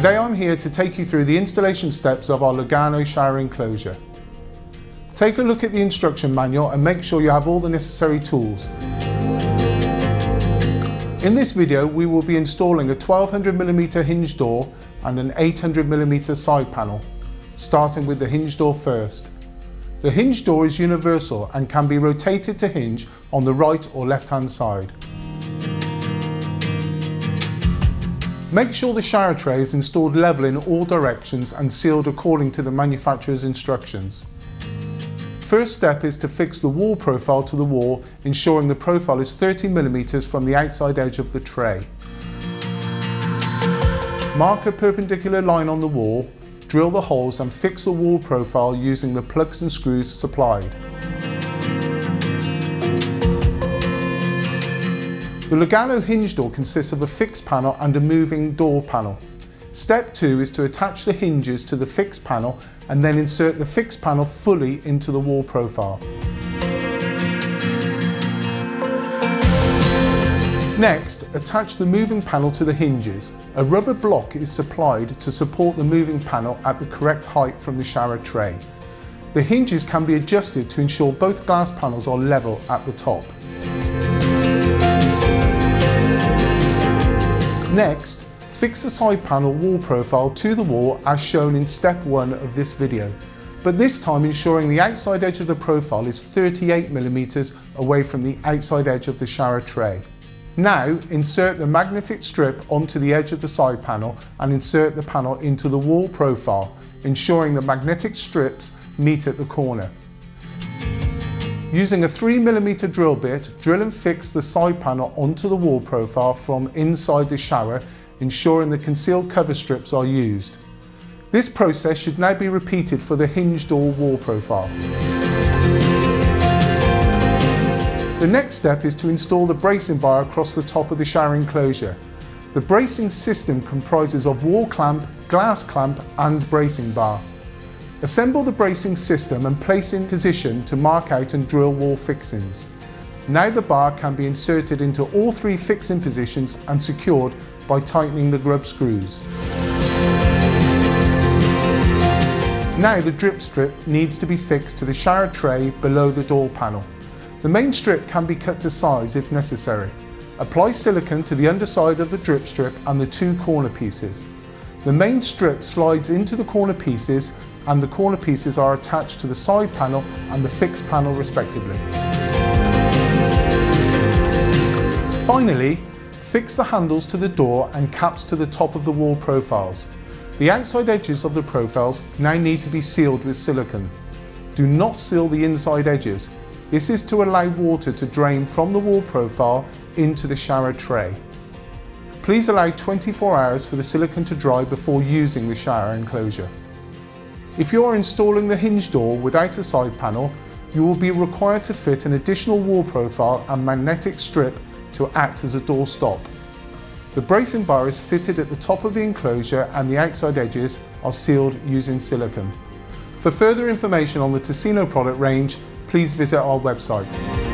Today I'm here to take you through the installation steps of our Lugano shower enclosure. Take a look at the instruction manual and make sure you have all the necessary tools. In this video we will be installing a 1200mm hinge door and an 800mm side panel, starting with the hinge door first. The hinge door is universal and can be rotated to hinge on the right or left hand side. Make sure the shower tray is installed level in all directions and sealed according to the manufacturer's instructions. First step is to fix the wall profile to the wall, ensuring the profile is 30mm from the outside edge of the tray. Mark a perpendicular line on the wall, drill the holes and fix the wall profile using the plugs and screws supplied. The Lugano hinge door consists of a fixed panel and a moving door panel. Step 2 is to attach the hinges to the fixed panel and then insert the fixed panel fully into the wall profile. Next, attach the moving panel to the hinges. A rubber block is supplied to support the moving panel at the correct height from the shower tray. The hinges can be adjusted to ensure both glass panels are level at the top. Next, fix the side panel wall profile to the wall as shown in step 1 of this video, but this time ensuring the outside edge of the profile is 38mm away from the outside edge of the shower tray. Now insert the magnetic strip onto the edge of the side panel and insert the panel into the wall profile, ensuring the magnetic strips meet at the corner. Using a 3mm drill bit, drill and fix the side panel onto the wall profile from inside the shower, ensuring the concealed cover strips are used. This process should now be repeated for the hinge door wall profile. The next step is to install the bracing bar across the top of the shower enclosure. The bracing system comprises of wall clamp, glass clamp and bracing bar. Assemble the bracing system and place in position to mark out and drill wall fixings. Now the bar can be inserted into all 3 fixing positions and secured by tightening the grub screws. Now the drip strip needs to be fixed to the shower tray below the door panel. The main strip can be cut to size if necessary. Apply silicone to the underside of the drip strip and the 2 corner pieces. The main strip slides into the corner pieces and the corner pieces are attached to the side panel and the fixed panel respectively. Finally, fix the handles to the door and caps to the top of the wall profiles. The outside edges of the profiles now need to be sealed with silicone. Do not seal the inside edges. This is to allow water to drain from the wall profile into the shower tray. Please allow 24 hours for the silicone to dry before using the shower enclosure. If you are installing the hinge door without a side panel, you will be required to fit an additional wall profile and magnetic strip to act as a door stop. The bracing bar is fitted at the top of the enclosure and the outside edges are sealed using silicone. For further information on the Ticino product range, please visit our website.